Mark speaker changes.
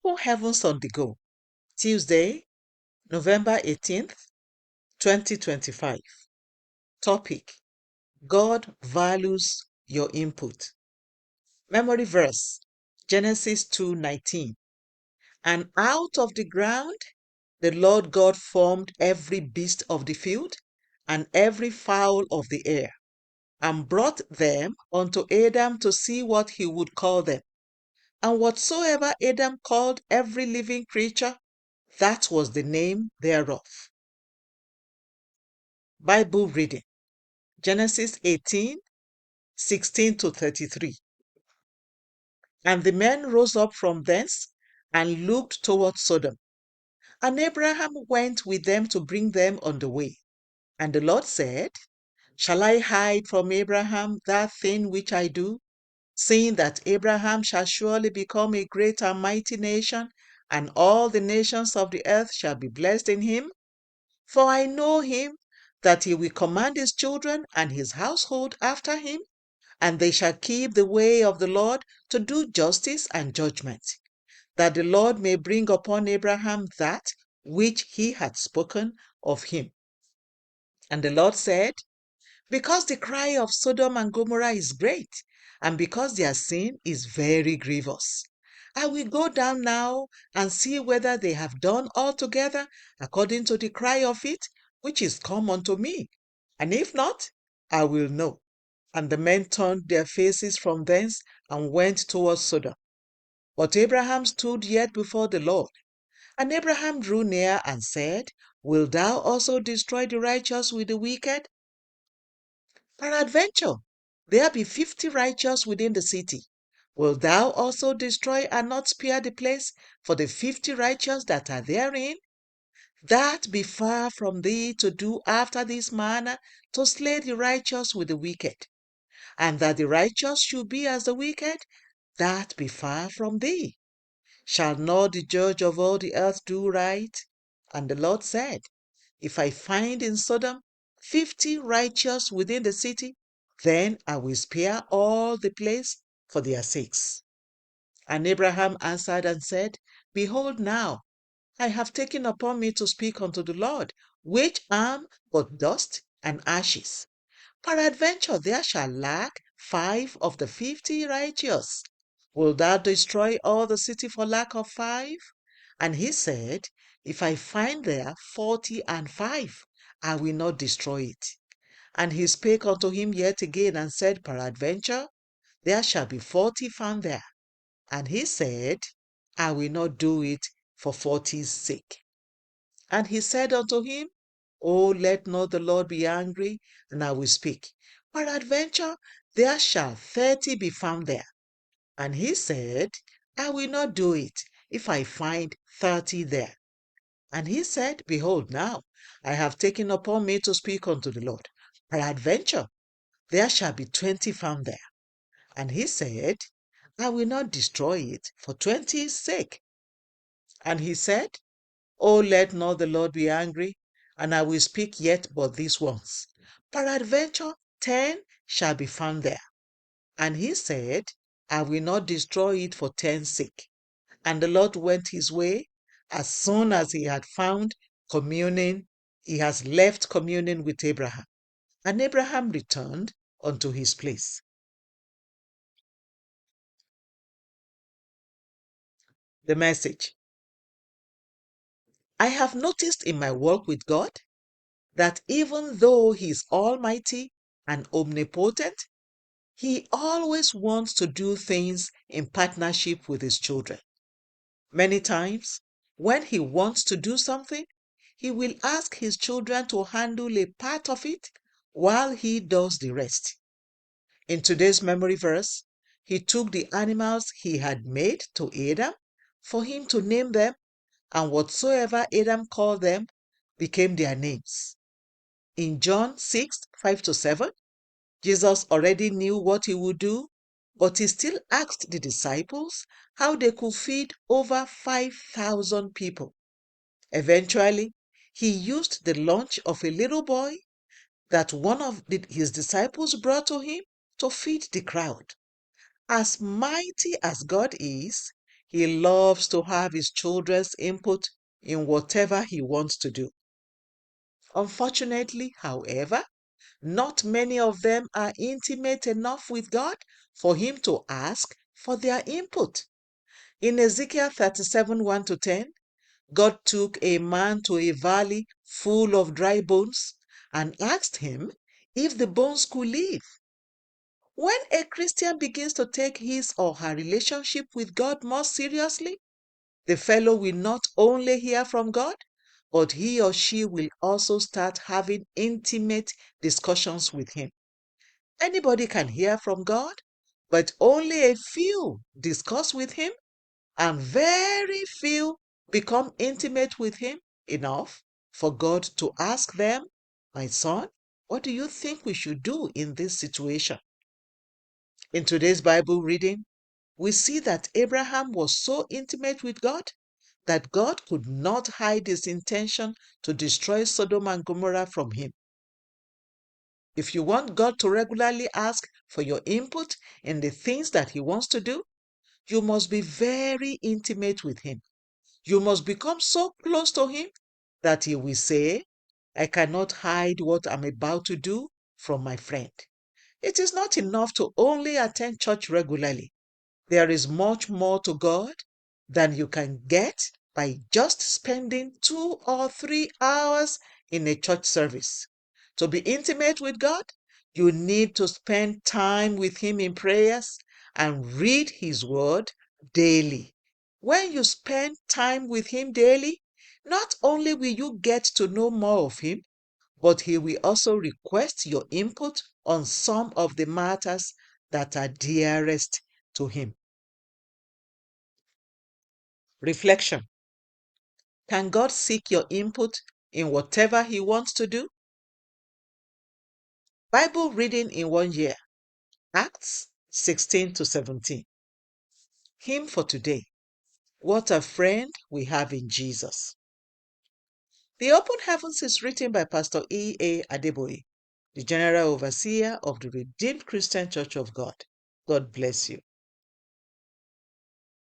Speaker 1: Open Heavens on the Go, Tuesday, November 18th, 2025. Topic: God values your input. Memory verse: Genesis 2:19. And out of the ground the Lord God formed every beast of the field and every fowl of the air, and brought them unto Adam to see what he would call them. And whatsoever Adam called every living creature, that was the name thereof. Bible reading: Genesis 18:16-33. And the men rose up from thence and looked toward Sodom. And Abraham went with them to bring them on the way. And the Lord said, Shall I hide from Abraham that thing which I do, seeing that Abraham shall surely become a great and mighty nation, and all the nations of the earth shall be blessed in him? For I know him, that he will command his children and his household after him, and they shall keep the way of the Lord to do justice and judgment, that the Lord may bring upon Abraham that which he had spoken of him. And the Lord said, Because the cry of Sodom and Gomorrah is great, and because their sin is very grievous, I will go down now and see whether they have done altogether according to the cry of it, which is come unto me. And if not, I will know. And the men turned their faces from thence and went towards Sodom. But Abraham stood yet before the Lord. And Abraham drew near and said, Wilt thou also destroy the righteous with the wicked? Peradventure, there be 50 righteous within the city. Wilt thou also destroy and not spare the place for the 50 righteous that are therein? That be far from thee to do after this manner, to slay the righteous with the wicked, and that the righteous should be as the wicked, that be far from thee. Shall not the judge of all the earth do right? And the Lord said, If I find in Sodom 50 righteous within the city, then I will spare all the place for their sakes. And Abraham answered and said, Behold now, I have taken upon me to speak unto the Lord, which am but dust and ashes. Peradventure there shall lack 5 of the 50 righteous. Wilt thou destroy all the city for lack of 5? And he said, If I find there 45, I will not destroy it. And he spake unto him yet again and said, Peradventure there shall be 40 found there. And he said, I will not do it for 40's sake. And he said unto him, Oh, let not the Lord be angry, and I will speak. Peradventure there shall 30 be found there. And he said, I will not do it, if I find 30 there. And he said, Behold now, I have taken upon me to speak unto the Lord. Peradventure there shall be 20 found there. And he said, I will not destroy it for 20's sake. And he said, Oh, let not the Lord be angry, and I will speak yet but this once. Peradventure 10 shall be found there. And he said, I will not destroy it for 10's sake. And the Lord went his way. As soon as he had found communing, he has left communing with Abraham. And Abraham returned unto his place. The message: I have noticed in my walk with God that even though He is almighty and omnipotent, He always wants to do things in partnership with His children. Many times, when He wants to do something, He will ask His children to handle a part of it while He does the rest. In today's memory verse, He took the animals He had made to Adam for him to name them, and whatsoever Adam called them became their names. In John 6:5-7, Jesus already knew what he would do, but he still asked the disciples how they could feed over 5,000 people. Eventually, he used the lunch of a little boy that one of his disciples brought to him to feed the crowd. As mighty as God is, He loves to have his children's input in whatever he wants to do. Unfortunately, however, not many of them are intimate enough with God for him to ask for their input. In Ezekiel 37 1 to 10, God took a man to a valley full of dry bones and asked him if the bones could live. When a Christian begins to take his or her relationship with God more seriously, the fellow will not only hear from God, but he or she will also start having intimate discussions with him. Anybody can hear from God, but only a few discuss with him, and very few become intimate with him enough for God to ask them, "My son, what do you think we should do in this situation?" In today's Bible reading, we see that Abraham was so intimate with God that God could not hide his intention to destroy Sodom and Gomorrah from him. If you want God to regularly ask for your input in the things that he wants to do, you must be very intimate with him. You must become so close to him that he will say, "I cannot hide what I'm about to do from my friend." It is not enough to only attend church regularly. There is much more to God than you can get by just spending 2 or 3 hours in a church service. To be intimate with God, you need to spend time with him in prayers and read his word daily. When you spend time with him daily, not only will you get to know more of him, but he will also request your input on some of the matters that are dearest to him. Reflection. Can God seek your input in whatever he wants to do? Bible reading in 1 year. Acts 16 to 17. Hymn for today. What a friend we have in Jesus. The Open Heavens is written by Pastor E.A. Adeboye, the General Overseer of the Redeemed Christian Church of God. God bless you.